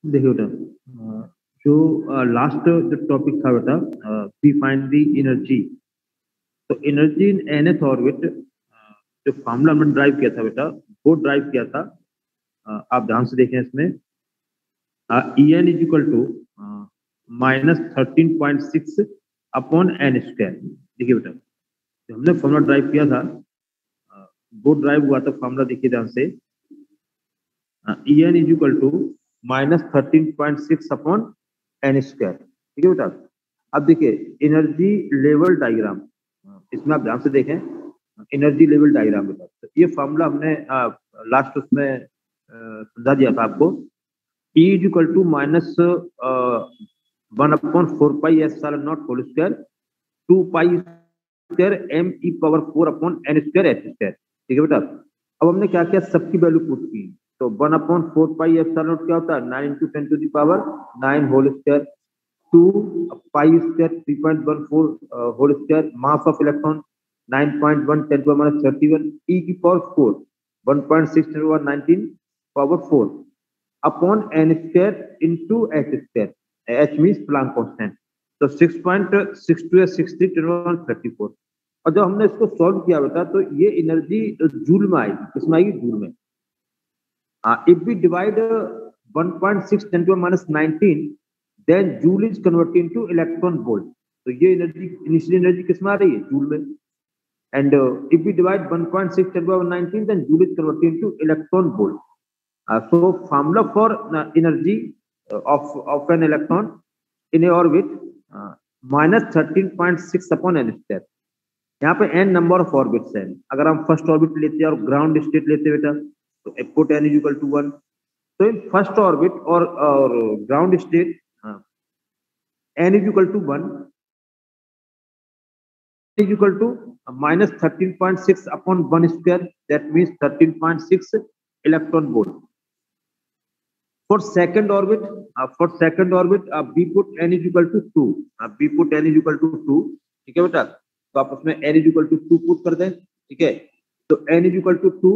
देखिए बेटा, जो लास्ट जो टॉपिक था बेटा, वी फाइंड द एनर्जी। तो एनर्जी इन nth ऑर्बिट, जो फार्मूला हमने ड्राइव किया था बेटा, वो ड्राइव किया था। आप ध्यान से देखें इसमें, En is equal to -13.6 upon N square. देखिए बेटा, जो हमने फॉर्मूला ड्राइव किया था, वो ड्राइव हुआ था फॉर्मूला, देखिए ध्यान से, En is equal to -13.6 upon N square. ठीक है बेटा। अब देखिए एनर्जी लेवल डायग्राम, इसमें आप ध्यान से देखें, एनर्जी लेवल डायग्राम बेटा। तो ये फॉर्मूला हमने लास्ट उसमें समझा दिया था आपको। E is equal to -1/4πε0 whole square 2π² m e⁻4/n² h²। ठीक है बेटा। अब हमने क्या किया, सबकी वैल्यू पुट की। तो 1/4πε0 क्या होता है, 9 × 10⁹ whole square, 2π² 3.14 whole square, mass of electron 9.1 × 10⁻31 e⁻4 1.6 × 19⁻4 upon n² into h²। h means Planck constant. तो 6.62 या 63 × 10⁻34। और जब हमने इसको सॉल्व किया बेटा, तो ये एनर्जी जूल में आएगी। किसमें आएगी, जूल में। If we divide 1.6 × 10⁻19, then joule is converted into electron volt. तो ये एनर्जी, इनिशियल एनर्जी किसमें आ रही है, जूल में। And if we divide 1.6 × 10⁻19, then joule is converted into electron volt. So formula for energy of an electron in a orbit, -13.6 upon n²। यहाँ पे n number of orbits हैं। अगर हम first orbit लेते हैं और ग्राउंड स्टेट लेते हैं बेटा, तो put n is equal to 1। तो इन फर्स्ट ऑर्बिट और ground state n is equal to 1 is equal to -13.6 upon 1²। That means 13.6 electron volt. For second orbit, we put n is equal to 2। we put n is equal to 2। ठीक है बेटा। तो आप उसमें n is equal to 2 put कर दें। ठीक है। तो n is equal to 2,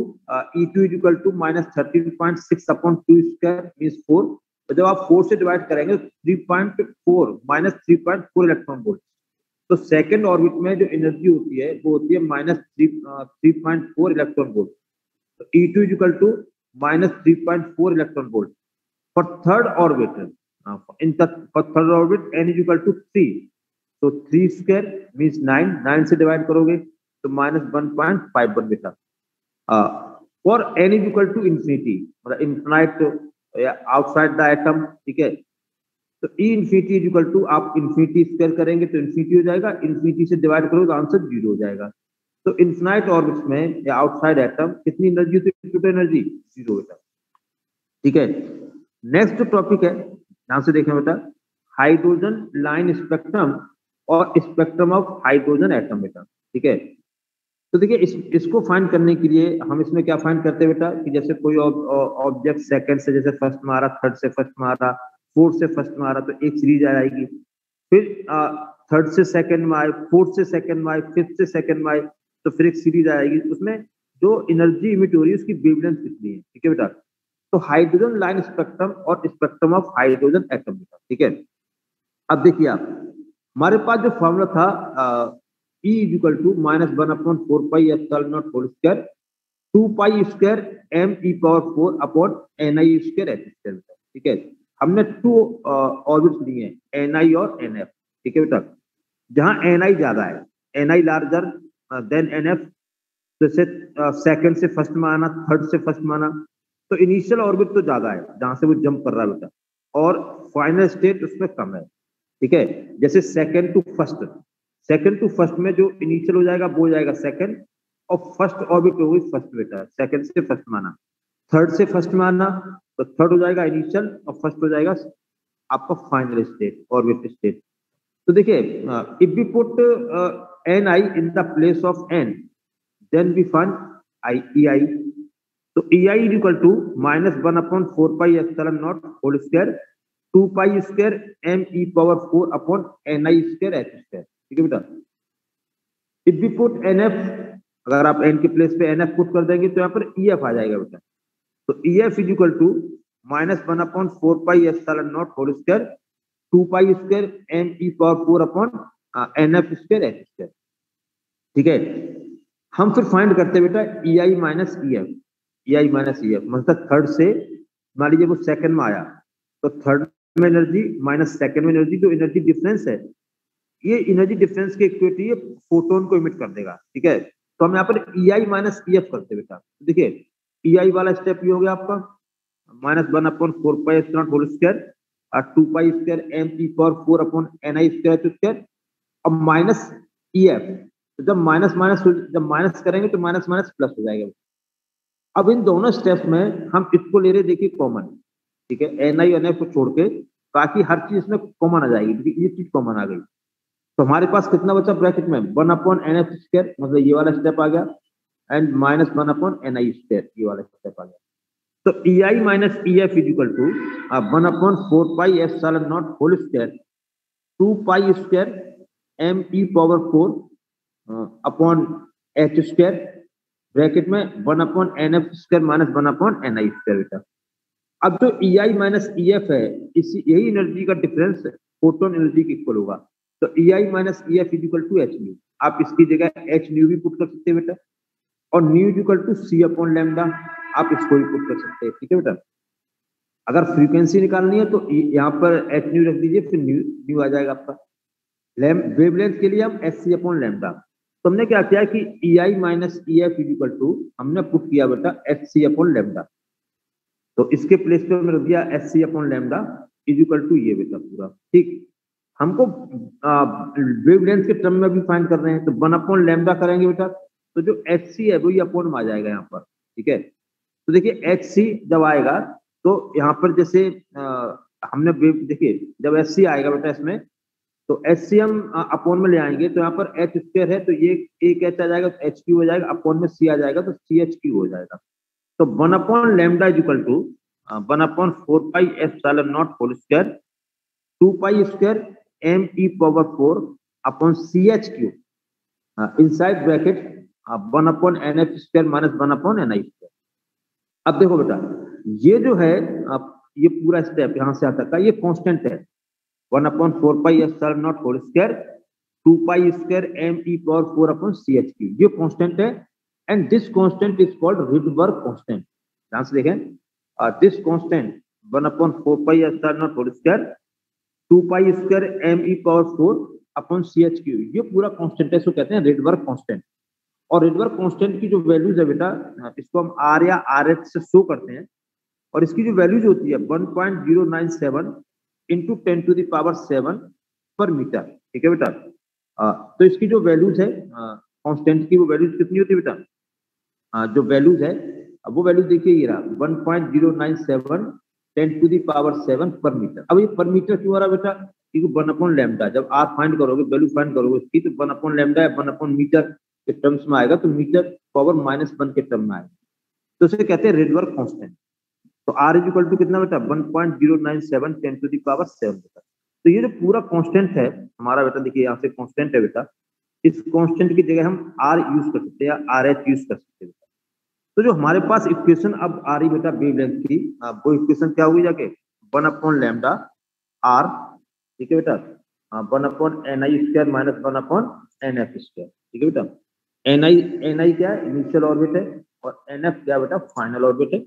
E2 is equal to -13.6 upon 2² means 4। तो जब आप 4 से डिवाइड करेंगे, 3.4 -3.4 इलेक्ट्रॉन वोल्ट। तो सेकेंड ऑर्बिट में जो एनर्जी होती है, वो होती है -3.4 इलेक्ट्रॉन वोल्ट। तो E2 is equal to -3.4 electron volt. For third orbit, for third orbit n is equal to 3। तो 3² means 9। 9 से डिवाइड करोगे तो -1.51 बेटा। For n is equal to infinity, मतलब इन्फिनाइट आउटसाइड द एटम। ठीक है। तो E infinity is equal to, आप इन्फिनिटी स्क्वायर करेंगे तो इन्फिनिटी हो जाएगा, इन्फिनिटी से डिवाइड करोगे तो आंसर 0 हो जाएगा। तो इन्फिनाइट ऑर्बिट्स में या आउटसाइड एटम कितनी एनर्जी होती है, टोटल एनर्जी 0 बेटा। ठीक है। नेक्स्ट टॉपिक है, ध्यान से देखें बेटा, हाइड्रोजन लाइन स्पेक्ट्रम और स्पेक्ट्रम ऑफ हाइड्रोजन एटम बेटा। ठीक है। तो देखिए इसको फाइंड करने के लिए हम इसमें क्या फाइंड करते हैं बेटा, कि जैसे कोई ऑब्जेक्ट सेकंड से जैसे फर्स्ट में आ रहा, थर्ड से फर्स्ट में आ रहा, फोर्थ से फर्स्ट में आ रहा, तो एक सीरीज आएगी। फिर थर्ड से सेकंड में आए, फोर्थ से सेकंड में आए, फिफ्थ से सेकंड में आए, तो फिर एक सीरीज आएगी। उसमें जो एनर्जी इमिट हो रही है उसकी वेवलेंथ कितनी है। ठीक है बेटा। तो हाइड्रोजन लाइन स्पेक्ट्रम और स्पेक्ट्रम ऑफ हाइड्रोजन एटम। ठीक है। अब देखिए आप, हमारे पास जो फॉर्मूला था, E is equal to -1/4πε0 whole square 2π² m e⁻4 upon ni² h²। ठीक है। हमने 2 ऑर्बिट्स लिए हैं, ni और nf। ठीक है बेटा। जहां ni ज्यादा है, ni लार्जर देन nf, जैसे सेकंड से फर्स्ट में आना, थर्ड से फर्स्ट में आना, तो इनिशियल ऑर्बिट तो ज्यादा है जहां से वो जंप कर रहा है बेटा, और फाइनल स्टेट उसमें कम है। ठीक है। जैसे सेकंड टू फर्स्ट में जो इनिशियल हो जाएगा वो हो जाएगा सेकंड, और फर्स्ट ऑर्बिट होगी फर्स्ट बेटा। सेकंड से फर्स्ट में आना, थर्ड से फर्स्ट में आना, तो थर्ड हो जाएगा इनिशियल और फर्स्ट हो जाएगा आपका फाइनल स्टेट, ऑर्बिट स्टेट। तो देखिए, if we put ni in the place of n, then we find ei। तो ei is equal to -1/4πε0 whole square 2π² m e⁻4 upon ni² h²। ठीक है बेटा। इफ वी पुट nf, अगर आप n के place पे nf पुट कर देंगे तो यहाँ पर ef आ जाएगा बेटा। तो EF is equal to -1/4πε0 whole square 2π square m e⁴/nf²h²। ठीक है, हम फिर फाइंड करते हैं बेटा EI minus EF, EI minus EF मतलब थर्ड से मान लीजिए वो सेकंड में आया तो थर्ड में एनर्जी माइनस सेकंड में एनर्जी, जो एनर्जी डिफरेंस है ये एनर्जी डिफरेंस के इक्वलिटी फोटोन को इमिट कर देगा। ठीक है, तो हम यहाँ पर EI माइनस EF करते हैं बेटा। देखिए EI वाला स्टेप ये हो गया आपका -1/4πε0 whole square 2π square m e⁴/ni²। अब माइनस EF, तो जब माइनस करेंगे तो माइनस माइनस प्लस हो जाएगा। अब इन दोनों स्टेप में हम इसको ले रहे देखिए कॉमन। ठीक है, Ni और NF को छोड़ के बाकी हर चीज इसमें कॉमन आ जाएगी, ये चीज कॉमन आ गई। तो हमारे पास कितना बचा ब्रैकेट में 1/nf², मतलब ये वाला स्टेप आ गया, एंड -1/ni², ये वाला स्टेप आ गया। तो EI minus EF is equal to 1/4πε0 whole square 2π square m e⁴/h² bracket में 1/nf² माइनस 1/ni² बेटा। अब जो EI माइनस EF है इसी यही एनर्जी का डिफरेंस फोटोन एनर्जी के इक्वल होगा। तो EI minus EF is equal to h nu, आप इसकी जगह h न्यू भी पुट कर सकते हैं बेटा, और new is equal to c/λ आप इसको भी पुट कर सकते हैं। ठीक है बेटा, अगर फ्रीक्वेंसी निकालनी है तो यहाँ पर h न्यू रख दीजिए, फिर न्यू आ जाएगा आपका। वेवलेंथ के लिए हम hc/λ, तो हमने क्या किया कि EI minus EF is equal to हमने पुट किया बेटा hc/λ, तो इसके प्लेस पे हमने रख दिया hc/λ इज इक्वल टू ये बेटा पूरा। ठीक, हमको वेवलेंथ के टर्म में भी फाइंड कर रहे हैं, तो 1/λ करेंगे बेटा, तो जो hc है वो ये अपॉन में आ जाएगा यहाँ पर। ठीक है, तो देखिए hc जब आएगा तो यहाँ पर जैसे हमने देखिए जब hc आएगा बेटा इसमें, तो hc हम अपॉन में ले आएंगे, तो यहाँ पर h² है तो ये एक h आ जाएगा, तो h³ हो जाएगा, अपॉन में c आ जाएगा तो ch³ हो जाएगा। तो 1/λ is equal to 1/4πε0 whole square 2π square m e⁴/ch³ inside bracket 1/nf² minus 1/ni²। अब देखो बेटा ये जो है ये पूरा स्टेप यहाँ से आता है, ये कांस्टेंट है 1/4πε0 whole square 2π square m e⁴/ch³, ये कांस्टेंट है, and this constant is called Rydberg constant. ध्यान से देखें, this constant 1/4πε0 whole square 2π square m e⁴/ch³, ये पूरा कांस्टेंट है, इसको कहते हैं रिडबर्ग कांस्टेंट। और रिडबर्ग कांस्टेंट की जो वैल्यूज है बेटा, इसको हम R या RH से शो करते हैं, और इसकी जो वैल्यूज होती है 1.097 × 10⁷ पर मीटर। ठीक है बेटा, तो इसकी जो वैल्यूज है कांस्टेंट की, वो वैल्यूज कितनी होती है बेटा, जो वैल्यूज है वो वैल्यूज देखिए ये रहा 1.097 10⁷ पर मीटर। अब ये पर मीटर क्यों आ रहा बेटा, क्योंकि 1/λ जब आप फाइंड करोगे, वैल्यू फाइंड करोगे इसकी, तो 1/λ या 1/मीटर के टर्म्स में आएगा, तो मीटर पावर -1 के टर्म में आएगा, तो इसे कहते हैं रिडबर्ग कांस्टेंट। तो R इज इक्वल टू कितना बेटा 1.097 10⁷ बेटा। तो ये जो पूरा कांस्टेंट है हमारा बेटा, देखिए यहाँ से कांस्टेंट है बेटा, इस कांस्टेंट की जगह हम R यूज कर सकते हैं या RH यूज कर सकते हैं। तो जो हमारे पास इक्वेशन अब आ रही बेटा वेवलेंथ की, वो इक्वेशन क्या होगी जाके 1/λ R, ठीक है बेटा, 1/ni² माइनस 1/nf²। ठीक है बेटा, ni क्या है, इनिशियल ऑर्बिट है, और nf क्या बेटा, फाइनल ऑर्बिट है।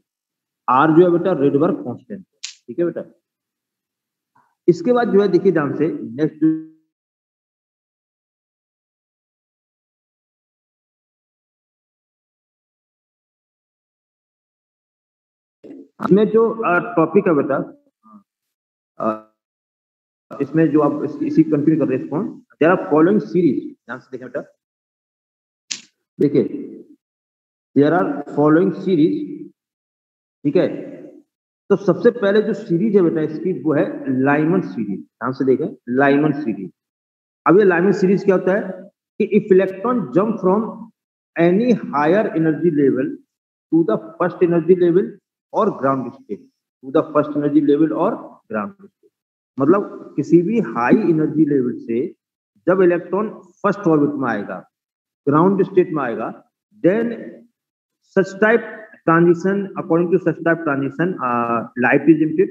R जो है बेटा रिडबर्ग कांस्टेंट है। ठीक है बेटा, इसके बाद जो है देखिए ध्यान से नेक्स्ट इसमें जो टॉपिक है बेटा, इसमें जो आप इसी कंटिन्यू कर रहे हैं इसको, देयर आर फॉलोइंग सीरीज। ध्यान से देखें बेटा, देखिए देयर आर फॉलोइंग सीरीज। ठीक है, तो सबसे पहले जो सीरीज है बेटा इसकी, वो है लाइमन सीरीज। ध्यान से देखें, लाइमन सीरीज। अब ये लाइमन सीरीज क्या होता है कि if electron jump from any higher energy level to the first energy level और ground state, to the first energy level और ग्राउंड स्टेट, मतलब किसी भी हाई एनर्जी लेवल से जब इलेक्ट्रॉन फर्स्ट ऑर्बिट में आएगा, ग्राउंड स्टेट में आएगा, then such type transition, according to such type transition, light is emitted,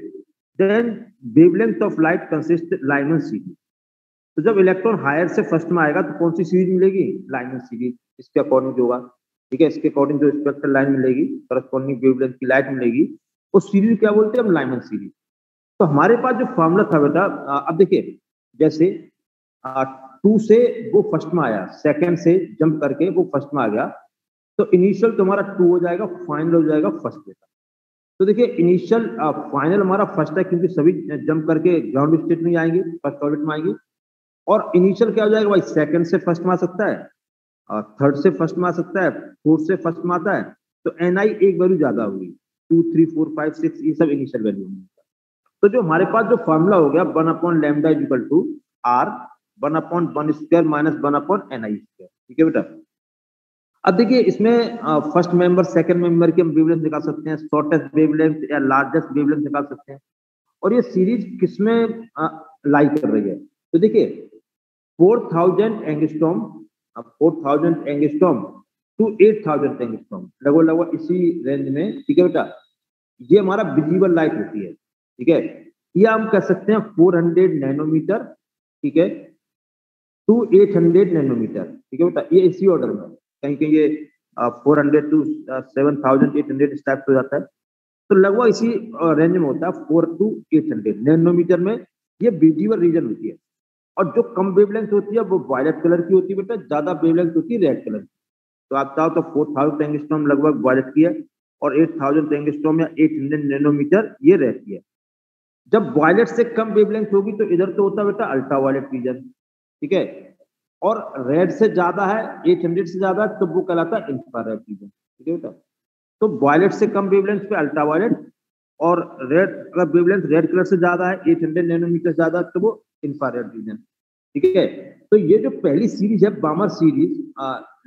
then wavelength of light consists Lyman series. तो जब इलेक्ट्रॉन हायर से फर्स्ट में आएगा तो कौन सी सीरीज मिलेगी? लाइमन सीरीज, इसके अकॉर्डिंग जो होगा, ठीक है, इसके अकॉर्डिंग जो स्पेक्ट्रल लाइन मिलेगी, करस्पॉन्डिंग वेवलेंथ की लाइट मिलेगी, उस सीरीज क्या बोलते हैं हम? Lyman series. तो हमारे पास जो फॉर्मूला था बेटा, अब देखिए जैसे 2 से वो फर्स्ट में आया, सेकंड से जंप करके वो फर्स्ट में आ गया, तो इनिशियल तुम्हारा 2 हो जाएगा, फाइनल हो जाएगा फर्स्ट बेटा। तो देखिए इनिशियल फाइनल हमारा फर्स्ट है, क्योंकि सभी जंप करके ग्राउंड स्टेट में आएंगे, फर्स्ट ऑर्बिट में आएंगे। और इनिशियल क्या हो जाएगा भाई? सेकंड से फर्स्ट में आ सकता है, थर्ड से फर्स्ट में आ सकता है, फोर्थ से फर्स्ट में आता है, तो Ni एक वैल्यू ज्यादा होगी, 2, 3, 4, 5, 6 ये सब इनिशियल वैल्यू होंगी। तो जो हमारे पास जो फॉर्मूला हो गया 1/λ equal to R 1/1 square minus 1/Ni square, ठीक है बेटा। अब देखिए इसमें फर्स्ट मेंबर सेकंड मेंबर की हम वेवलेंथ निकाल सकते हैं, शॉर्टेस्ट वेवलेंथ या लार्जेस्ट वेवलेंथ निकाल सकते हैं, और ये सीरीज किसमें लाई कर रही है? तो देखिए 4000 एंगस्ट्रॉम, 4000 एंगस्ट्रॉम टू 8000 एंगस्ट्रॉम, लगभग इसी रेंज में, ठीक है बेटा। ये हमारा विजिबल लाइट होती है, ठीक है। या हम कह सकते हैं 400 नैनोमीटर, ठीक है, टू 800 नैनोमीटर, ठीक है बेटा। ये इसी ऑर्डर में, कहीं कहीं ये 400 टू 7800 इस टाइप से हो जाता है, तो लगभग इसी रेंज में होता है 4 to 800 नैनोमीटर में ये विजिबल रीजन होती है। और जो कम वेवलेंथ होती है वो वायलेट कलर की होती है बेटा, ज्यादा वेवलेंथ होती है रेड कलर की। तो आप चाहो तो 4000 एंगस्ट्रॉम लगभग वायलेट की है, और 8000 एंगस्ट्रॉम या 800 नैनोमीटर ये रेड की है। जब वायलेट से कम वेवलेंथ होगी तो इधर तो होता है बेटा अल्ट्रा वायलेट रीजन, ठीक है, और रेड से ज्यादा है, 800 से ज्यादा है, तो वो कहलाता है इंफ्रारेड रीजन, ठीक है बेटा। तो वायलेट से कम वेवलेंथ पे अल्ट्रा वायलेट, और रेड अगर वेवलेंथ रेड कलर से ज्यादा है, 800 नैनोमीटर ज्यादा, तो वो इंफ्रारेड रीजन, ठीक है। तो ये जो पहली सीरीज है Balmer series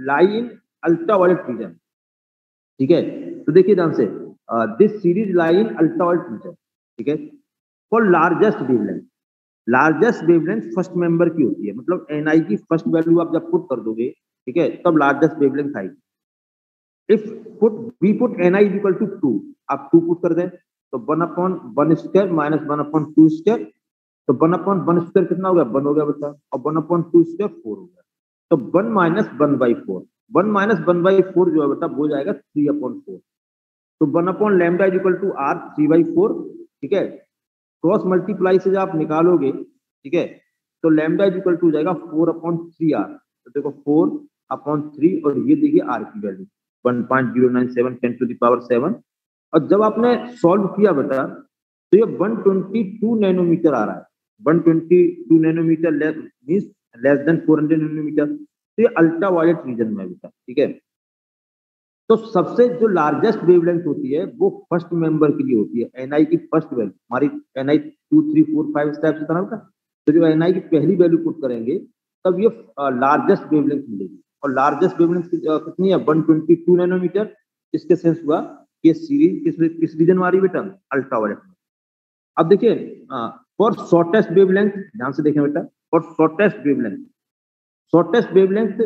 lie in ultra violet region, ठीक है। तो देखिए ध्यान से, this series lie in ultra violet region, ठीक है। For largest wavelength, largest wavelength first member की होती है, मतलब Ni की फर्स्ट वैल्यू आप जब पुट कर दोगे, ठीक है, तब लार्जेस्ट वेवलेंथ आएगी। If we put Ni is equal to 2, आप 2 पुट कर दें तो 1/1 स्क्वायर माइनस 1/2 स्क्वायर, तो 1/1 स्क्वायर कितना हो गया? 1 हो गया बेटा, और 1/2 स्क्वायर 4 हो गया, तो 1 माइनस 1/4, 1 माइनस 1/4 जो है बेटा वो जाएगा 3/4। तो 1/λ इज इक्वल टू R 3/4, ठीक है। क्रॉस मल्टीप्लाई से जब आप निकालोगे, ठीक है, तो लैम्डा इज इक्वल टू हो जाएगा 4/3R। तो देखो 4/3, और ये देखिए R की वैल्यू 1.097 10⁻⁷। और जब आपने सॉल्व किया बेटा तो ये 122 नैनोमीटर आ रहा है, 122 nanometre means less than 400 nanometre. तो ये अल्ट्रा वायलेट रीजन में बेटा, ठीक है। तो सबसे जो लार्जेस्ट वेवलेंथ होती है वो फर्स्ट मेंबर के लिए होती है, Ni की फर्स्ट वैल्यू, हमारी Ni 2, 3, 4, 5 स्टेप से था, तो जो Ni की पहली वैल्यू पुट करेंगे तब ये लार्जेस्ट वेवलेंथ मिलेगी। और लार्जेस्ट वेवलेंथ कितनी है? 122 नैनोमीटर। इसके सेंस हुआ ये सीरीज किस रीजन में आ रही है बेटा? अल्ट्रा वायलेट में। अब देखिए फॉर शॉर्टेस्ट वेवलेंथ, ध्यान से देखें बेटा, for shortest wavelength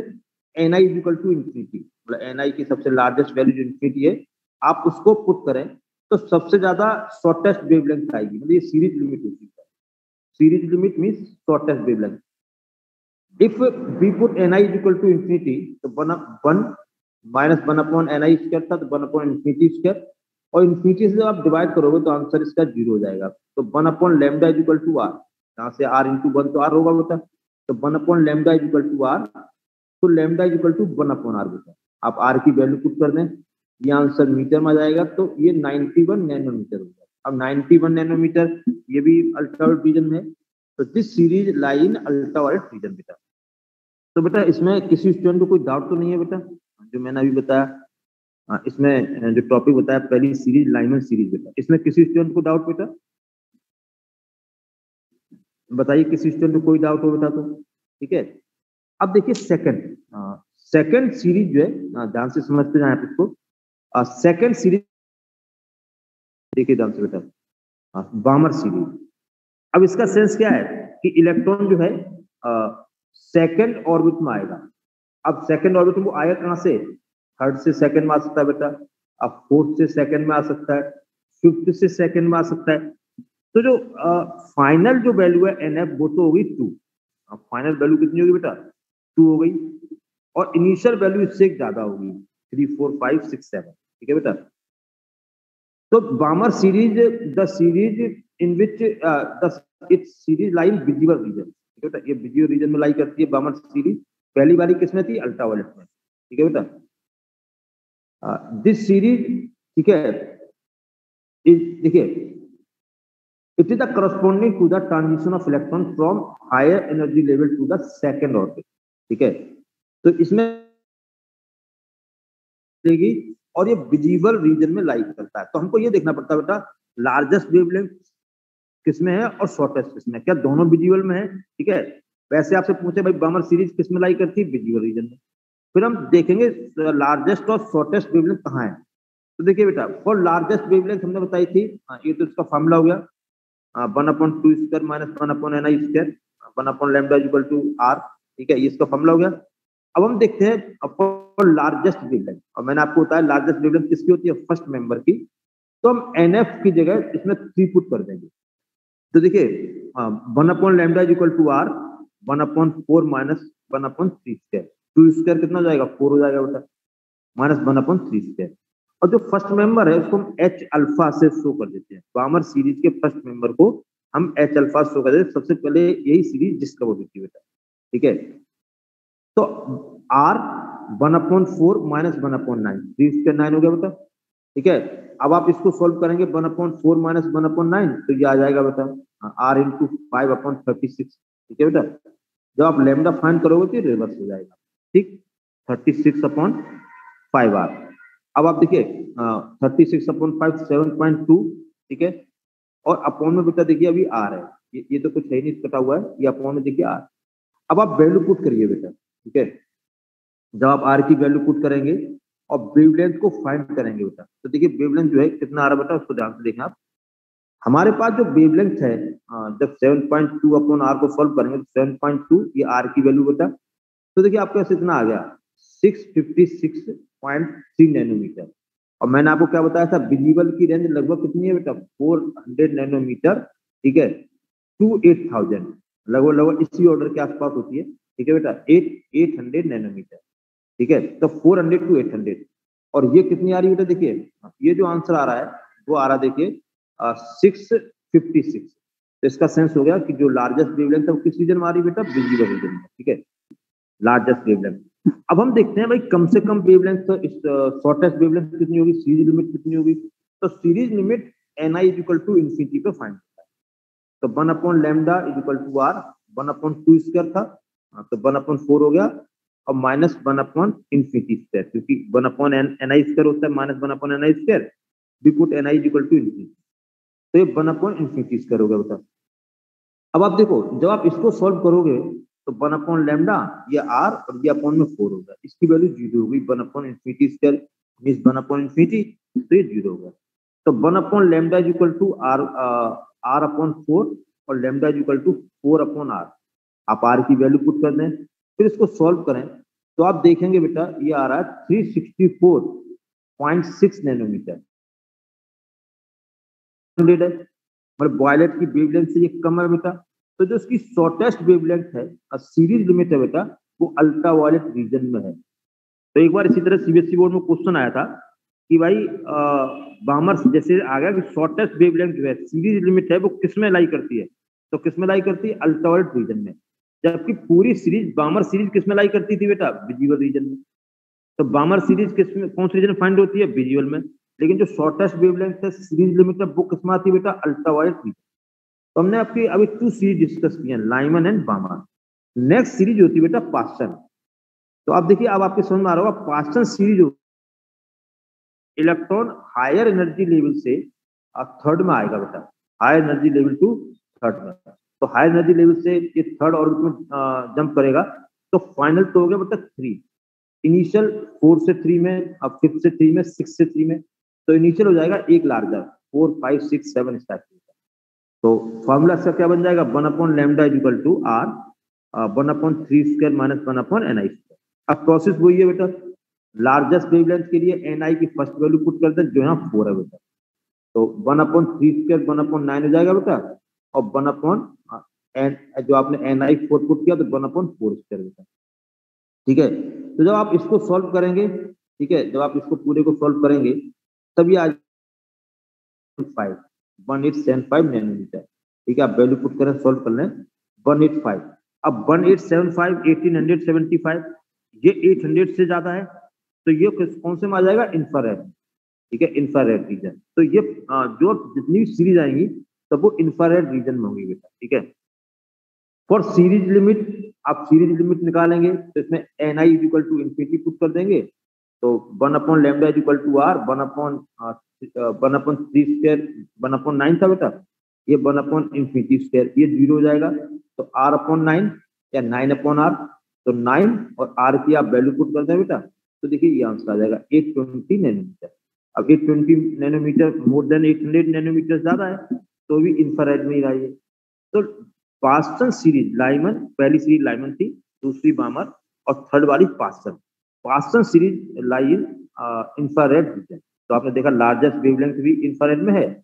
Ni is equal to infinity, मतलब Ni की सबसे लार्जेस्ट वैल्यू जो इंफिनिटी है, आप उसको पुट करें तो सबसे ज्यादा शॉर्टेस्ट वेवलेंथ आएगी, मतलब ये सीरीज लिमिट होती है। Series limit means shortest wavelength. If we put Ni is equal to infinity, तो 1 माइनस 1/Ni स्क्वायर था, तो 1/इंफिनिटी स्क्वायर, और इंफिनिटी से जब आप डिवाइड करोगे तो आंसर इसका 0 हो जाएगा। तो 1/λ इज इक्वल टू R, यहाँ से R इंटू 1 तो R होगा बेटा, तो 1/λ इज इक्वल टू R, तो lambda is equal to 1/R बेटा। आप R की वैल्यू पुट कर दें, ये आंसर मीटर में आ जाएगा, तो ये 91 नैनोमीटर होगा। अब 91 नैनोमीटर ये भी अल्ट्रावायलेट रीजन में है, तो this series lie in ultraviolet region बेटा। तो बेटा इसमें किसी स्टूडेंट को कोई डाउट तो नहीं है बेटा? जो मैंने अभी बताया, इसमें जो टॉपिक बताया पहली सीरीज लाइमन सीरीज बेटा, इसमें किसी स्टूडेंट को डाउट बेटा बताइए, किसी स्टूडेंट को कोई डाउट हो बेटा तो, ठीक है। अब देखिए सेकंड सीरीज जो है, ध्यान से समझते जाए इसको। सेकंड सीरीज देखिए ध्यान से बेटा, बामर सीरीज। अब इसका सेंस क्या है कि इलेक्ट्रॉन जो है सेकंड ऑर्बिट में आएगा। अब सेकंड ऑर्बिट में वो आएगा कहां से? थर्ड से सेकंड में आ सकता है बेटा, अब फोर्थ से सेकंड में आ सकता है, फिफ्थ से सेकंड में आ सकता है। तो जो फाइनल जो वैल्यू है NF वो तो हो गई 2। फाइनल वैल्यू कितनी होगी बेटा? 2 हो गई। और इनिशियल वैल्यू इससे ज्यादा होगी 3 4 5 6 7। ठीक है बेटा। तो बामर series, the series in which it's series lie in visible region. ठीक है बेटा, ये विजिबल रीजन में लाई करती है बामर सीरीज। पहली वाली किसमें थी? अल्ट्रावायलेट में। ठीक है बेटा। दिस सीरीज, ठीक है, देखिए, it is the corresponding to the transition of electron from higher energy level to the second orbit. ठीक है, तो इसमें देगी और ये विजिबल रीजन में लाई करता है। तो हमको ये देखना पड़ता है बेटा, लार्जेस्ट वेवलेंथ किसमें है और शॉर्टेस्ट किसमें है, क्या दोनों विजिबल में है? ठीक है, वैसे आपसे पूछे भाई बामर सीरीज किसमें लाई करती है? विजिबल रीजन में। फिर हम देखेंगे लार्जेस्ट और शॉर्टेस्ट वेवलेंथ कहाँ है। तो देखिए बेटा, फॉर लार्जेस्ट वेवलेंथ हमने बताई थी, ये तो इसका फॉर्मूला हो गया, 1/2² minus 1/ni square 1 lambda equal to r। ठीक है, ये इसका फॉर्मूला हो गया। अब हम देखते हैं फॉर लार्जेस्ट वेवलेंथ, और मैंने आपको बताया लार्जेस्ट वेवलेंथ किसकी होती है? फर्स्ट मेंबर की। तो हम NF की जगह इसमें 3 पुट कर देंगे। तो देखिए 1 lambda equal to r 1/4 minus 1/3 square. 2 square कितना हो जाएगा? 4 हो जाएगा बेटा, माइनस 1/3 स्क्वायर। और जो फर्स्ट मेंबर है उसको हम H अल्फा से शो कर देते हैं। बामर सीरीज के फर्स्ट मेंबर को हम H अल्फा शो कर देते हैं। सबसे पहले यही सीरीज डिस्कवर हुई थी बेटा। ठीक है, तो R 1/4 माइनस 1/9, 3 स्क्वायर 9 हो गया बेटा। ठीक है, अब आप इसको सोल्व करेंगे 1/4 माइनस 1/9, तो ये आ जाएगा बेटा R इंटू 5/36। ठीक है बेटा, जब आप लैम्डा फाइंड करोगे तो रिवर्स हो जाएगा। ठीक, 36/5R। अब आप देखिए 36/5 7.2। ठीक है, और अपॉन में बेटा देखिए अभी R है, ये तो कुछ है नहीं, कटा हुआ है, ये अपॉन में देखिए R। अब आप वैल्यू पुट करिए बेटा। ठीक है, जब आप R की वैल्यू पुट करेंगे और वेवलेंथ को फाइंड करेंगे बेटा, तो देखिए वेवलेंथ जो है कितना आ रहा है बेटा, उसको ध्यान से देखना आप। हमारे पास जो वेवलेंथ है, जब 7.2 अपॉन R को सॉल्व करेंगे तो 7.2 ये R की वैल्यू बेटा, तो देखिए आपके पास इतना आ गया 656.3 नैनोमीटर। और मैंने आपको क्या बताया था, विजिबल की रेंज लगभग कितनी है बेटा? 400 नैनोमीटर। ठीक है, टू 8000, लगभग लगभग इसी ऑर्डर के आसपास होती है। ठीक है बेटा, 800 नैनोमीटर। ठीक है, तो 400 टू 800। और ये कितनी आ रही है बेटा? देखिए ये जो आंसर आ रहा है वो आ रहा है, देखिए 656। तो इसका सेंस हो गया कि जो लार्जेस्ट वेवलेंथ है वो किस रीजन में आ रही है बेटा? विजिबल रीजन में। ठीक है, लार्जेस्ट वेवलेंथ। अब हम देखते हैं भाई कम से कम वेवलेंथ, तो इस शॉर्टेस्ट वेवलेंथ कितनी होगी, सीरीज लिमिट कितनी होगी? तो series limit ni equal to infinity पे फाइंड करता है। तो 1 lambda equal to r 1/2 square था, तो 1/4 हो गया, और माइनस 1/इन्फिनिटी स्क्वायर, क्योंकि 1/ni स्क्वायर होता है minus 1/ni square. We put ni equal to infinity, तो ये 1/इन्फिनिटी स्क्वायर हो गया बेटा। अब आप देखो जब आप इसको सॉल्व करोगे तो 1 लैम्डा, ये r और ये अपॉन में 4 होगा, इसकी वैल्यू 0 होगी। 1/इन्फिनिटी स्क्वायर मींस 1/इन्फिनिटी, तो ये 0 होगा। तो 1 लैम्डा इक्वल टू r/4 और लैम्डा इक्वल टू 4/r। आप r की वैल्यू पुट कर दें, फिर इसको सॉल्व करें, तो आप देखेंगे बेटा ये आ रहा है 364.6 नैनोमीटर। मतलब वॉयलेट की वेवलेंथ से ये कम है बेटा। तो जो इसकी शॉर्टेस्ट वेवलेंथ है, सीरीज लिमिट है बेटा, वो अल्ट्रा वायलेट रीजन में है। तो एक बार इसी तरह सीबीएसई बोर्ड में क्वेश्चन आया था कि भाई बामर जैसे आ गया कि शॉर्टेस्ट वेवलेंथ जो है सीरीज लिमिट है वो किसमें लाई करती है? तो किसमें लाई करती है? अल्ट्रा वायलेट रीजन में। जबकि पूरी सीरीज बामर सीरीज किसमें लाई करती थी बेटा? विजिबल रीजन में। तो बामर सीरीज किसमें, कौन सी रीजन में फाइंड होती है? विजिबल में। लेकिन जो शॉर्टेस्ट वेवलेंथ है सीरीज लिमिट है वो किसमें आती है बेटा? Ultra violet region. तो हमने आपकी अभी 2 सीरीज डिस्कस की है, Lyman and Balmer. Next series होती है बेटा पास्टन। तो आप देखिए अब आपके समझ में आ रहा होगा, Paschen series electron higher energy level से थर्ड में आएगा बेटा, higher energy level to third में। तो हायर एनर्जी लेवल से ये थर्ड ऑर्बिट में जंप करेगा, तो फाइनल तो हो गया बेटा 3। इनिशियल 4 से 3 में, अब 5 से 3 में, 6 से 3 में, तो इनिशियल हो जाएगा एक लार्जर 4 5 6 7 स्टार्ट। तो फॉर्मूला से क्या बन जाएगा? 1 lambda equal to r 1/3 square minus 1/ni square. अब प्रोसेस वही है बेटा, लार्जेस्ट वेवलेंथ के लिए एन की फर्स्ट वैल्यू पुट करते हैं जो यहाँ 4 है बेटा, तो 1/3² 1/9 हो जाएगा बेटा, और 1 एन जो आपने ni4 पुट किया तो 1/4² बेटा। ठीक है, तो जब आप इसको सॉल्व करेंगे, ठीक है, जब आप इसको पूरे को सॉल्व करेंगे तब ये आ 1875 नैनोमीटर। ठीक है, आप वैल्यू पुट करें, सॉल्व कर लें 185। अब 1875 1875 ये 800 से ज्यादा है, तो ये कौन से में आ जाएगा, इंफ्रारेड। ठीक है, इंफ्रारेड रीजन। तो ये जो जितनी भी सीरीज आएंगी तब वो इंफ्रारेड रीजन में होंगी बेटा। ठीक है, फॉर सीरीज लिमिट आप सीरीज लिमिट निकालेंगे तो इसमें N I equal to infinity put कर देंगे, तो 1/λ इक्वल टू आर 1/3² 1/9 था बेटा, ये 1/∞², ये 0 हो जाएगा, तो r/9 या 9/r, तो 9 और r की आप वैल्यू पुट कर दें बेटा, तो देखिए ये आंसर आ जाएगा 820 नैनोमीटर। अब 820 नैनोमीटर मोर देन 800 नैनोमीटर ज्यादा है, तो भी इंफ्रारेड में ही रही है। तो पास्टन सीरीज लाइमन, पहली सीरीज लाइमन थी, दूसरी बामर और थर्ड वाली पास्टन। पास्टन सीरीज लाई इन इंफ्रारेड रीजन। तो आपने देखा लार्जेस्ट वेवलेंथ भी इंफ्रारेड में है,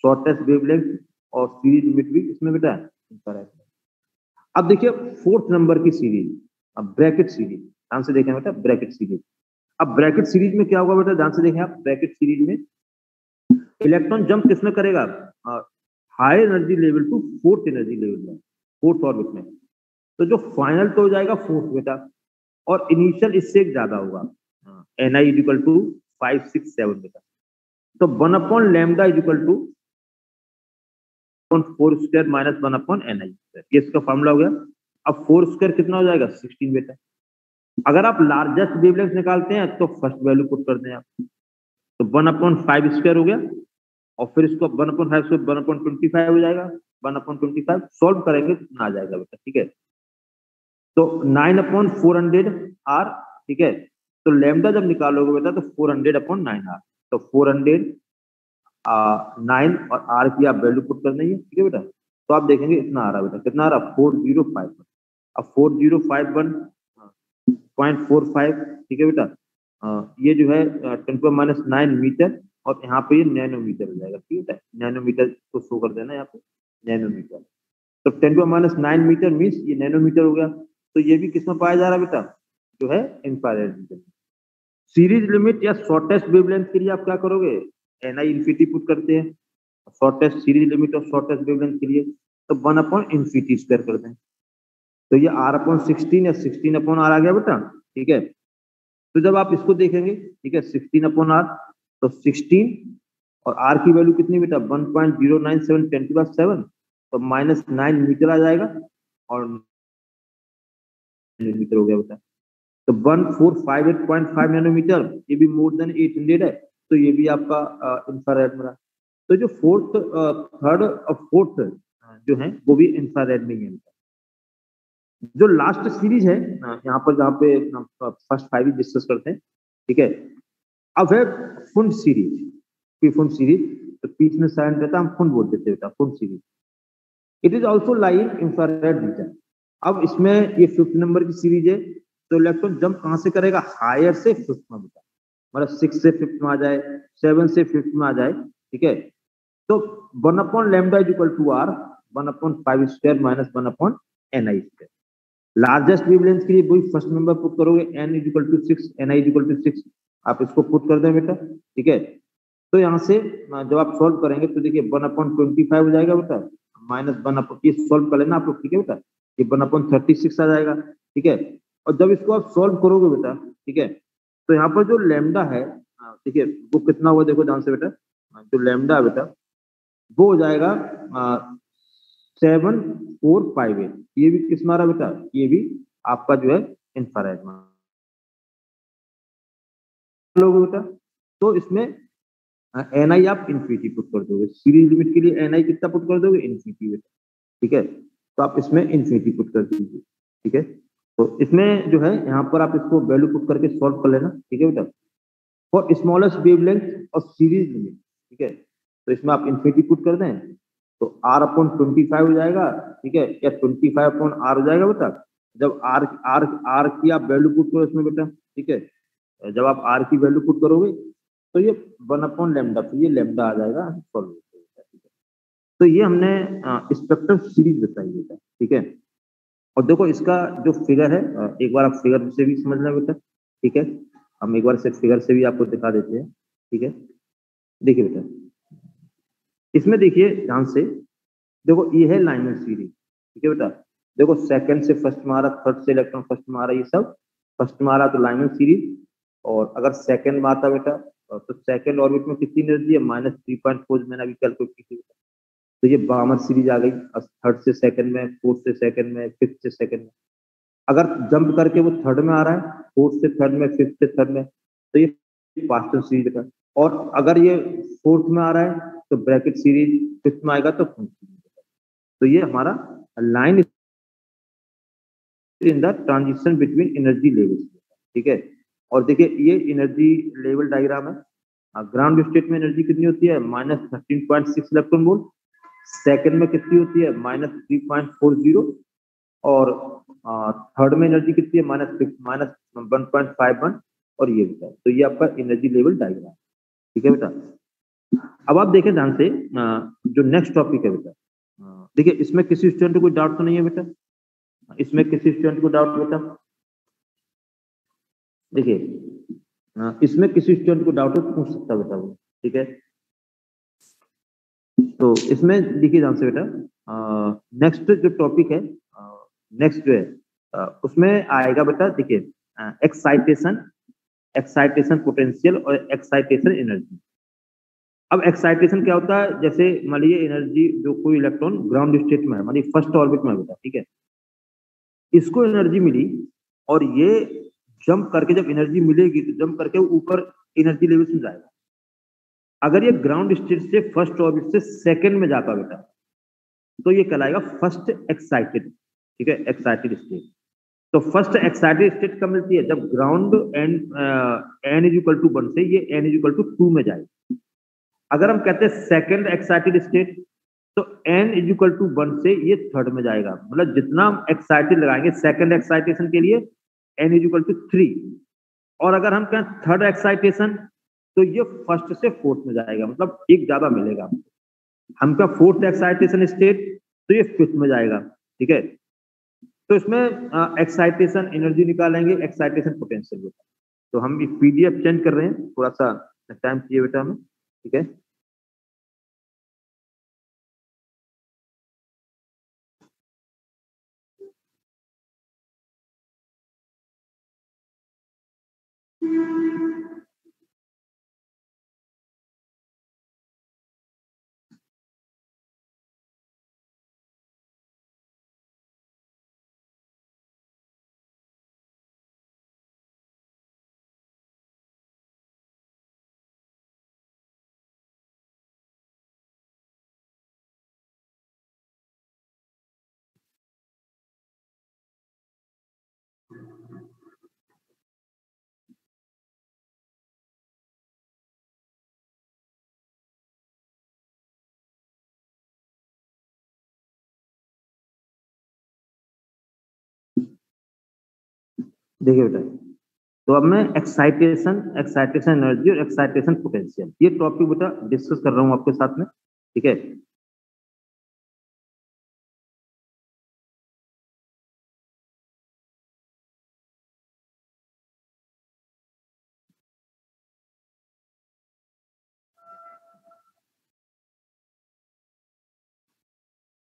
शॉर्टेस्ट वेवलेंथ और सीरीज लिमिट भी इसमें बेटा इंफ्रारेड में। अब देखिए फोर्थ नंबर की सीरीज, अब ब्रैकेट सीरीज, ध्यान से देखें बेटा, ब्रैकेट सीरीज। अब ब्रैकेट सीरीज में क्या होगा बेटा, ध्यान से देखें आप, ब्रैकेट सीरीज में इलेक्ट्रॉन जंप किसमें करेगा, higher energy level to fourth energy level में, फोर्थ ऑर्बिट में। तो जो फाइनल तो हो जाएगा फोर्थ बेटा, और इनिशियल इससे एक ज्यादा होगा, एन आई इक्वल टू 567 बेटा। तो 1/λ इक्वल टू 4² माइनस 1/ni, ये इसका फॉर्मूला हो गया। अब 4² कितना हो जाएगा, 16 बेटा। अगर आप लार्जेस्ट वेवलेंथ निकालते हैं तो फर्स्ट वैल्यू पुट करते हैं आप, तो 1/5² हो गया, और फिर इसको 1/5 से 1/25 हो जाएगा, 1/25 सॉल्व करेंगे कितना आ जाएगा बेटा। ठीक है, तो 9/400 आर। ठीक है, तो लैम्डा जब निकालोगे बेटा तो 400/9 आर, तो 400 9 और आर की आप वैल्यू पुट कर देंगे। ठीक है बेटा, तो आप देखेंगे इतना आ रहा बेटा, कितना आ रहा, 4051। अब 4051.45, ठीक है बेटा, ये जो है 10⁻⁹ मीटर, और यहाँ पे ये नैनोमीटर हो जाएगा। ठीक है, नैनोमीटर को शो कर देना यहाँ पे, नैनोमीटर। तो 10⁻⁹ मीटर मीन्स ये नैनोमीटर हो गया। तो ये भी किसमें पाया जा रहा है बेटा, जो है इंफ्रारेड रीजन। सीरीज लिमिट या शॉर्टेस्ट वेवलेंथ के लिए आप क्या करोगे, एन आई इन्फिनिटी पुट करते हैं, शॉर्टेस्ट सीरीज लिमिट और शॉर्टेस्ट वेवलेंथ के लिए तो 1/∞² कर दें, तो ये r/16 या 16/r आ गया बेटा। ठीक है, तो जब आप इसको देखेंगे, ठीक है, 16/r, तो 16 और r की वैल्यू कितनी बेटा, 1.097 10⁻⁷, तो -9 मीटर आ जाएगा, और मीटर हो गया बेटा। तो 1458.5 नैनोमीटर, ये भी मोर देन 800 है, तो ये भी आपका इंफ्रारेड में रहा। तो जो फोर्थ, थर्ड और फोर्थ जो है वो भी इंफ्रारेड में ही है। जो लास्ट सीरीज है यहाँ पर, जहाँ पे फर्स्ट 5 डिस्कस करते हैं, ठीक है। अब है फुंड सीरीज, फुंड सीरीज, तो बीच में साइन रहता है, हम फुंड बोल देते हैं Pfund series. It is also lying infrared region. अब इसमें ये 5th नंबर की सीरीज है, तो इलेक्ट्रॉन जंप कहां से करेगा, हायर से 5th में बेटा, मतलब 6 से 5th में आ जाए, 7 से 5th में आ जाए। ठीक है, तो 1/λ equal to R 1/5² minus 1/ni²। Largest wavelength के लिए वही फर्स्ट नंबर पुट करोगे, n equal to 6, ni equal to 6, आप इसको पुट कर दें बेटा। ठीक है, तो यहाँ से जब आप सॉल्व करेंगे तो देखिए 1/25 हो जाएगा बेटा, माइनस 1, ये सॉल्व कर लेना आप लोग। ठीक है बेटा, ये 1/36 आ जाएगा। ठीक है, और जब इसको आप सॉल्व करोगे बेटा, ठीक है, तो यहाँ पर जो लैम्डा है, ठीक है, वो कितना हुआ देखो ध्यान से बेटा, जो लैम्डा है बेटा वो हो जाएगा 7458। ये भी किस में आ रहा बेटा, ये भी आपका जो है इंफ्रारेड में लोगे बेटा। तो इसमें एन आई आप इन्फिनिटी पुट कर दोगे, सीरीज लिमिट के लिए एन आई कितना पुट कर दोगे, इन्फिनिटी बेटा। ठीक है, तो आप इसमें इन्फिनिटी पुट कर दीजिए। ठीक है, तो इसमें जो है यहाँ पर आप इसको वैल्यू पुट करके सॉल्व कर लेना। ठीक है बेटा, फॉर स्मॉलेस्ट वेवलेंथ और सीरीज लिमिट, ठीक है, तो इसमें आप इन्फिनिटी पुट कर दें तो r/25 हो जाएगा। ठीक है, या 25/r हो जाएगा बेटा। जब r की आप वैल्यू पुट करो इसमें बेटा, ठीक है, जब आप आर की वैल्यू पुट करोगे तो ये 1/λ, तो ये लैम्डा आ जाएगा सॉल्व। तो ये हमने स्पेक्ट्रम सीरीज बताई बेटा, ठीक है। और देखो इसका जो फिगर है, एक बार आप फिगर से भी समझना बेटा, ठीक है। हम एक बार सिर्फ फिगर से भी आपको दिखा देते हैं, ठीक है। देखिए बेटा, इसमें देखिए ध्यान से, देखो ये है लाइनर सीरीज, ठीक है बेटा। देखो सेकंड से फर्स्ट में आ रहा, थर्ड से इलेक्ट्रॉन फर्स्ट में आ रहा, ये सब फर्स्ट में आ रहा, तो लाइनर सीरीज। और अगर सेकंड में आता बेटा, तो सेकंड ऑर्बिट में कितनी एनर्जी है, -3.4, मैंने अभी कैलकुलेट की थी। तो ये बामर सीरीज आ गई, थर्ड से सेकंड में, फोर्थ से सेकंड में, फिफ्थ से सेकंड में। अगर जंप करके वो थर्ड में आ रहा है, फोर्थ से थर्ड में, फिफ्थ से थर्ड में, तो ये फास्टर सीरीज का। और अगर ये फोर्थ में आ रहा है तो ब्रैकेट सीरीज, फिफ्थ में आएगा तो फुल सीरीज। तो ये हमारा line in the transition between energy levels, ठीक है। और देखिए ये एनर्जी लेवल डायग्राम है। ग्राउंड स्टेट में एनर्जी कितनी होती है, -13.6 इलेक्ट्रॉन वोल्ट। सेकंड में कितनी होती है, -3.40। और थर्ड में एनर्जी कितनी है, -1.51। और ये बेटा, तो ये आपका एनर्जी लेवल डायग्राम, ठीक है बेटा। अब आप देखें ध्यान से, जो नेक्स्ट टॉपिक है बेटा, देखिए इसमें किसी स्टूडेंट को कोई डाउट तो नहीं है बेटा, इसमें किसी स्टूडेंट को डाउट बेटा, देखिए इसमें किसी स्टूडेंट को डाउट हो तो पूछ सकता बेटा वो, ठीक है। तो इसमें देखिए ध्यान से बेटा, नेक्स्ट जो टॉपिक है, नेक्स्ट जो है उसमें आएगा बेटा, देखिए एक्साइटेशन, एक्साइटेशन पोटेंशियल और एक्साइटेशन एनर्जी। अब एक्साइटेशन क्या होता है, जैसे मान लीजिए एनर्जी, जो कोई इलेक्ट्रॉन ग्राउंड स्टेट में है, मान लीजिए फर्स्ट ऑर्बिट में बेटा, ठीक है, इसको एनर्जी मिली और ये जंप करके, जब एनर्जी मिलेगी तो जंप करके ऊपर एनर्जी लेवल में जाएगा। अगर ये ग्राउंड स्टेट से फर्स्ट ऑर्बिट से सेकंड में जाता बेटा, तो ये कहलाएगा फर्स्ट एक्साइटेड, ठीक है, एक्साइटेड स्टेट। तो फर्स्ट एक्साइटेड स्टेट कब मिलती है, जब ग्राउंड n = 1 से ये n = 2 में जाएगी। अगर हम कहते हैं सेकंड एक्साइटेड स्टेट, तो n = 1 से ये थर्ड में जाएगा। मतलब जितना हम एक्साइटेड लगाएंगे सेकंड एक्साइटेशन के लिए, n = 3। और अगर हम कहें थर्ड एक्साइटेशन, तो ये फर्स्ट से फोर्थ में जाएगा, मतलब एक ज्यादा मिलेगा। हम का फोर्थ एक्साइटेशन स्टेट, तो ये फिफ्थ में जाएगा, ठीक है। तो इसमें एक्साइटेशन एनर्जी निकालेंगे, एक्साइटेशन पोटेंशियल। तो हम पीडीएफ चेंज कर रहे हैं, थोड़ा सा टाइम चाहिए बेटा हमें, ठीक है। देखिए बेटा, तो अब मैं एक्साइटेशन, एक्साइटेशन एनर्जी और एक्साइटेशन पोटेंशियल, ये टॉपिक बेटा डिस्कस कर रहा हूँ आपके साथ में, ठीक है।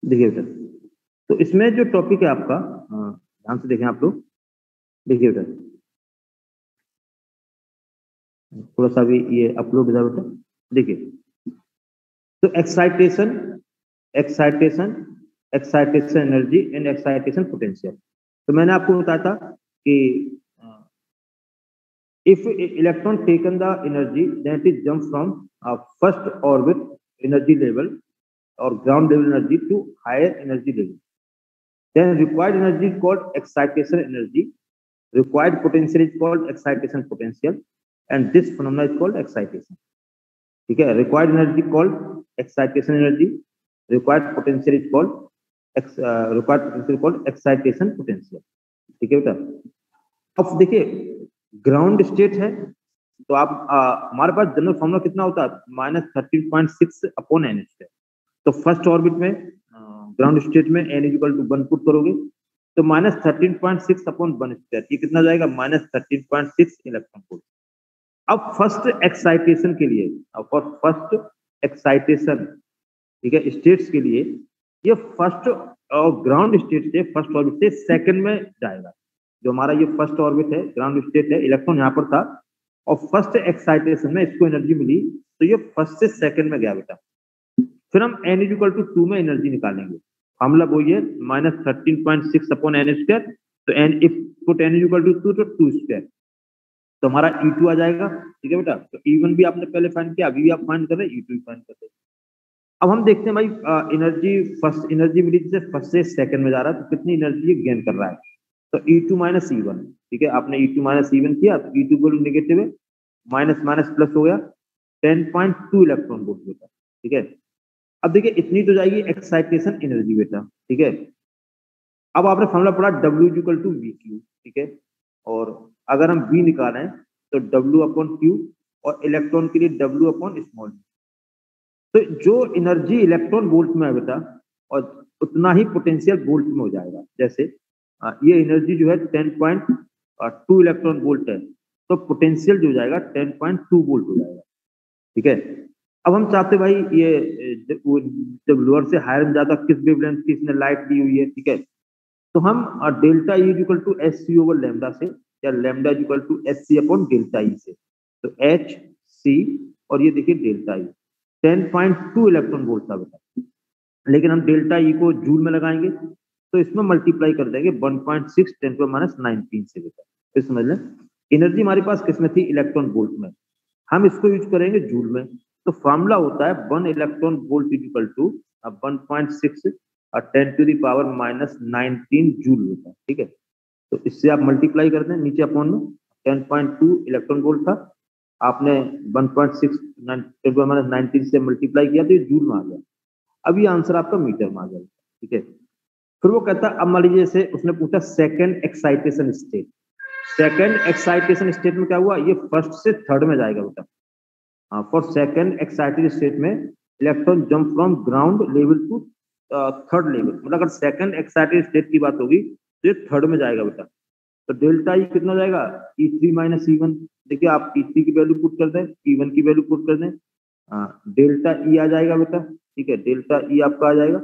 देखिए बेटा, तो इसमें जो टॉपिक है आपका, ध्यान से देखें आप लोग, देखिए बेटा, थोड़ा सा भी ये अपलोड हो जाए बेटा। देखिए, तो excitation, excitation, excitation energy and excitation potential. तो मैंने आपको बताया था कि if electron taken the energy, then it jump from first orbit energy level or ground level energy to higher energy level. Then required energy is called excitation energy, required potential is called excitation potential, and this phenomena is called excitation. ठीक है, required energy called excitation energy, required potential is called required potential is called excitation potential, ठीक है बेटा। अब देखिए ground state है तो आप हमारे पास जनरल फॉर्मूला कितना होता है -13.6/n²। तो फर्स्ट ऑर्बिट में ग्राउंड स्टेट में n इक्वल टू 1 पुट करोगे तो -13.6/1², ये कितना जाएगा -13.6 इलेक्ट्रॉन वोल्ट। अब फर्स्ट एक्साइटेशन के लिए, फॉर फर्स्ट एक्साइटेशन, ठीक है, स्टेट्स के लिए ये फर्स्ट ग्राउंड स्टेट से फर्स्ट ऑर्बिट से सेकंड में जाएगा। जो हमारा ये फर्स्ट ऑर्बिट है, ग्राउंड स्टेट है, इलेक्ट्रॉन यहाँ पर था और फर्स्ट एक्साइटेशन में इसको एनर्जी मिली तो ये फर्स्ट से सेकंड में गया बेटा। फिर हम n इक्वल टू 2 में एनर्जी निकालेंगे। फॉर्मूला वही है -13.6/n²। तो n if put n equal to 2 तो 2²। तो हमारा E2 आ जाएगा, ठीक है बेटा। तो E1 भी आपने पहले फाइंड किया, अभी भी आप फाइंड कर रहे हैं, E2 भी फाइंड कर रहे हैं। अब हम देखते हैं भाई एनर्जी, फर्स्ट एनर्जी मिली जिसे फर्स्ट से सेकंड में जा रहा है तो कितनी एनर्जी गेन कर रहा है। तो E2 माइनस E1, ठीक है, आपने E2 माइनस E1 किया तो E2 वैल्यू नेगेटिव है, माइनस माइनस प्लस हो गया 10.2 इलेक्ट्रॉन वोल्ट बेटा, ठीक है। अब देखिए इतनी तो जाएगी एक्साइटेशन एनर्जी बेटा, ठीक है। अब आपने फॉर्मूला पढ़ा W इक्वल टू VQ, ठीक है। और अगर हम V निकालें तो W/Q और इलेक्ट्रॉन के लिए W/स्मॉल। तो जो एनर्जी इलेक्ट्रॉन वोल्ट में है बेटा और उतना ही पोटेंशियल वोल्ट में हो जाएगा। जैसे ये एनर्जी जो है 10.2 इलेक्ट्रॉन वोल्ट है तो पोटेंशियल जो हो जाएगा 10.2 वोल्ट हो जाएगा, ठीक है। अब हम चाहते भाई ये जब लोअर से हायर में जाता किस वेवलेंथ की इसने लाइट दी हुई है, ठीक है। तो हम delta E equal to SC over lambda से या lambda equal to SC upon delta E से। तो HC और ये देखिए डेल्टा E 10.2 इलेक्ट्रॉन वोल्ट था बेटा, लेकिन हम डेल्टा ई को जूल में लगाएंगे तो इसमें मल्टीप्लाई कर देंगे 1.6 10⁻19 से बेटा। फिर समझ लें एनर्जी हमारे पास किसमें थी, इलेक्ट्रॉन वोल्ट में, हम इसको यूज करेंगे जूल में। तो फॉर्मूला होता है 1 electron volt equal to 1.6 10⁻19 joule होता है, ठीक है। तो इससे आप मल्टीप्लाई कर दें नीचे अपॉन में, 10.2 इलेक्ट्रॉन वोल्ट था, आपने 1.6 10⁻19 से मल्टीप्लाई किया तो ये जूल में आ गया। अब ये आंसर आपका मीटर में आ गया, ठीक है। फिर वो कहता अब मान लीजिए जैसे उसने पूछा second excitation state. Second excitation state में क्या हुआ, ये फर्स्ट से थर्ड में जाएगा बेटा। फॉर सेकंड एक्साइटेड स्टेट में electron jump from ground level to third level. मतलब अगर सेकंड एक्साइटेड स्टेट की बात होगी तो ये थर्ड में जाएगा बेटा। तो डेल्टा ई कितना जाएगा, E3 माइनस E1। देखिए आप E3 की वैल्यू पुट कर दें, E1 की वैल्यू पुट कर दें, डेल्टा ई आ जाएगा बेटा, ठीक है। डेल्टा ई आपका आ जाएगा,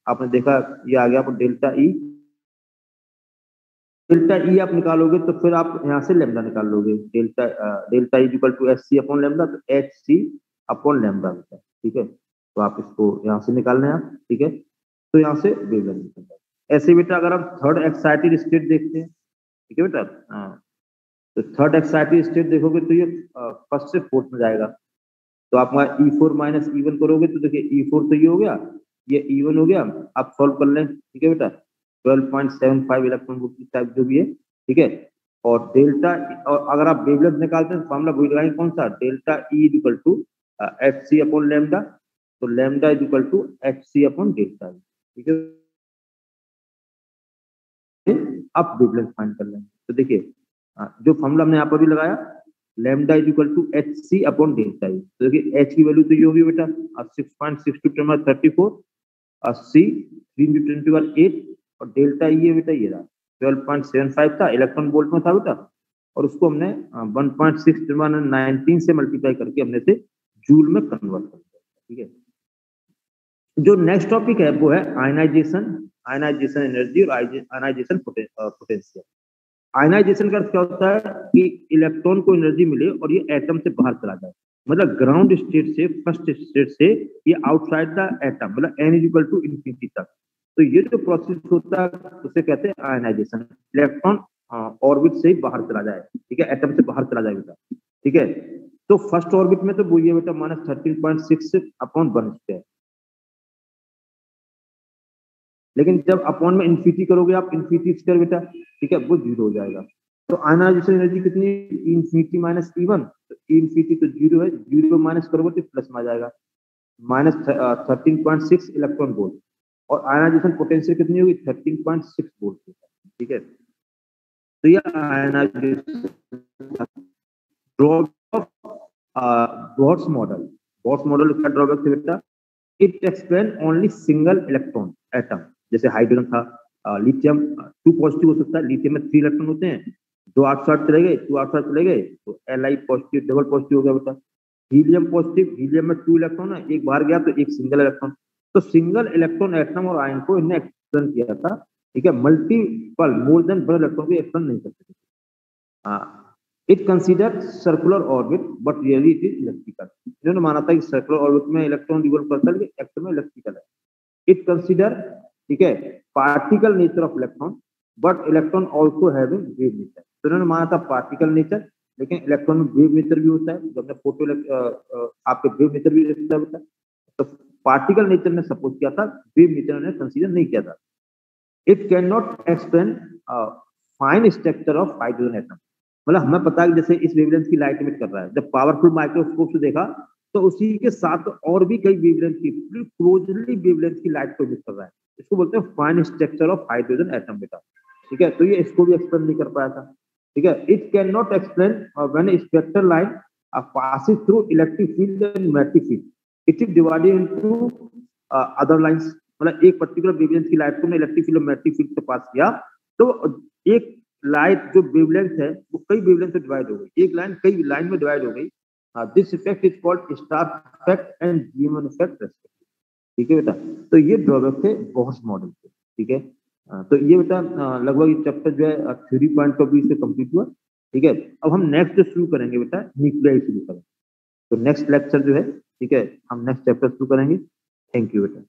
आपने देखा ये आ गया आपको डेल्टा ई। डेल्टा ई आप निकालोगे तो फिर आप यहाँ से लेमडा निकाल लोगे, delta E equal to SC upon lambda, तो HC अपॉन लेमडा बेटा, ठीक है। तो आप इसको यहाँ से निकालना है आप, ठीक है। तो यहाँ से वेवलेंथ निकल जाएगा। ऐसे बेटा अगर हम थर्ड एक्साइटेड स्टेट देखते हैं, ठीक है बेटा, तो थर्ड एक्साइटेड स्टेट देखोगे तो ये फर्स्ट से फोर्थ में जाएगा। तो आप वहाँ E4 माइनस E1 करोगे तो देखिए E4 तो ये हो गया, ये E1 हो गया। आप सॉल्व कर लें, ठीक है बेटा। 12.75 इलेक्ट्रॉन वोल्ट की टाइप जो भी है, ठीक है। और डेल्टा, और अगर आप वेवलेंथ निकालते हैं तो फॉर्मूला वही लगाएंगे, कौन सा, delta E equal to HC upon lambda. तो lambda equal to HC upon delta, ठीक है। आप वेवलेंथ फाइंड कर लेंगे तो देखिए जो फॉर्मूला हमने यहाँ पर भी लगाया, lambda is equal to HC upon delta E. तो देखिए H की वैल्यू तो ये होगी बेटा 6.62 × 34, C 3 × 10⁻8 और डेल्टा ई है बेटा ये रहा 12.75 था, इलेक्ट्रॉन वोल्ट में था बेटा। और उसको हमने 1.6 10⁻19 से मल्टीप्लाई करके हमने से जूल में कन्वर्ट कर दिया, ठीक है। जो नेक्स्ट टॉपिक है वो है आयनाइजेशन, आयनाइजेशन एनर्जी और आयनाइजेशन पोटेंशियल। आयनाइजेशन का अर्थ क्या होता है कि इलेक्ट्रॉन को एनर्जी मिले और ये एटम से बाहर चला जाए। मतलब ग्राउंड स्टेट से फर्स्ट स्टेट से ये आउटसाइड द एटम, मतलब n इक्वल टू इन्फिनिटी तक। तो ये जो प्रोसेस होता है उसे कहते हैं आयनाइजेशन। इलेक्ट्रॉन ऑर्बिट से ही बाहर चला जाए, ठीक है, एटम से बाहर चला जाए बेटा, ठीक है। तो फर्स्ट ऑर्बिट में तो वो ये बेटा -13.6/1²। लेकिन जब अपॉन में इन्फिनिटी करोगे आप, इन्फिनिटी स्क्वायर बेटा, ठीक है, वो 0 हो जाएगा। तो आयनाइजेशन एनर्जी कितनी, इन्फिनिटी माइनस E1। तो इन्फिनिटी तो 0 है, 0 माइनस करोगे तो प्लस में आ जाएगा, -13.6 इलेक्ट्रॉन वोल्ट। और आयनाइजेशन पोटेंशियल कितनी होगी, 13.6 वोल्ट, ठीक है। तो ये आयनाइजेशन ड्रॉबैक बोर्स मॉडल का ड्रॉबैक है बेटा, it explain only single electron atom, जैसे हाइड्रोजन था, लिथियम 2 पॉजिटिव हो सकता है, लिथियम में 3 इलेक्ट्रॉन होते हैं, 2 8 चले गए, 2 8 चले गए तो Li पॉजिटिव डबल पॉजिटिव हो गया बेटा। हीलियम पॉजिटिव, हीलियम में 2 इलेक्ट्रॉन है, एक बाहर गया तो एक सिंगल इलेक्ट्रॉन। तो सिंगल इलेक्ट्रॉन एटम और आयन को इन्हें एक्सप्लेन किया था, ठीक है, मल्टीपल मोर देन 1 इलेक्ट्रॉन को एक्सप्लेन नहीं कर सकते। It consider circular orbit but really it is electrical. इन्होंने माना था कि सर्कुलर ऑर्बिट में इलेक्ट्रॉन रिवॉल्व करता है लेकिन एक्चुअल में इलेक्ट्रिकल है। इट कंसीडर, ठीक है, particle nature of electron but electron also having wave nature. तो इन्होंने माना था पार्टिकल नेचर, लेकिन इलेक्ट्रॉन में वेव नेचर भी होता है, जब फोटो आपके वेव नेचर भी रहता है। तो पार्टिकल नेचर ने सपोज किया था, वेव नेचर ने कंसीडर नहीं किया था। It can not explain fine structure of hydrogen atom. मतलब हमें पता है कि जैसे इस वेवलेंथ की लाइट इमिट कर रहा है, जब पावरफुल माइक्रोस्कोप से देखा तो उसी के साथ और भी कई वेवलेंथ की क्लोजली वेवलेंथ की लाइट को इमिट कर रहा है। इसको बोलते हैं fine structure of hydrogen atom बेटा, ठीक है। तो ये इसको भी एक्सप्लेन नहीं कर पाया था, ठीक है। It can not explain when spectral line passes through electric field and magnetic field. It is divided into other lines. मतलब एक पर्टिकुलर वेवलेंथ की लाइट को इलेक्ट्रिक फील्ड और मैग्नेटिक फील्ड से पास किया तो एक लाइट जो वेवलेंथ है वो कई वेवलेंथ से डिवाइड हो गई, एक लाइन कई लाइन में डिवाइड हो गई। This effect is called Stark effect and Zeeman effect, ठीक है बेटा। तो ये ड्रॉबैक थे बोह्स मॉडल के, ठीक है। तो ये बेटा लगभग चैप्टर जो है थ्योरी पॉइंट ऑफ व्यू से कंप्लीट हुआ, ठीक है। अब हम नेक्स्ट शुरू करेंगे बेटा, न्यूक्लियाई शुरू करेंगे। तो नेक्स्ट लेक्चर जो है, ठीक है, हम नेक्स्ट चैप्टर शुरू करेंगे। थैंक यू बेटा।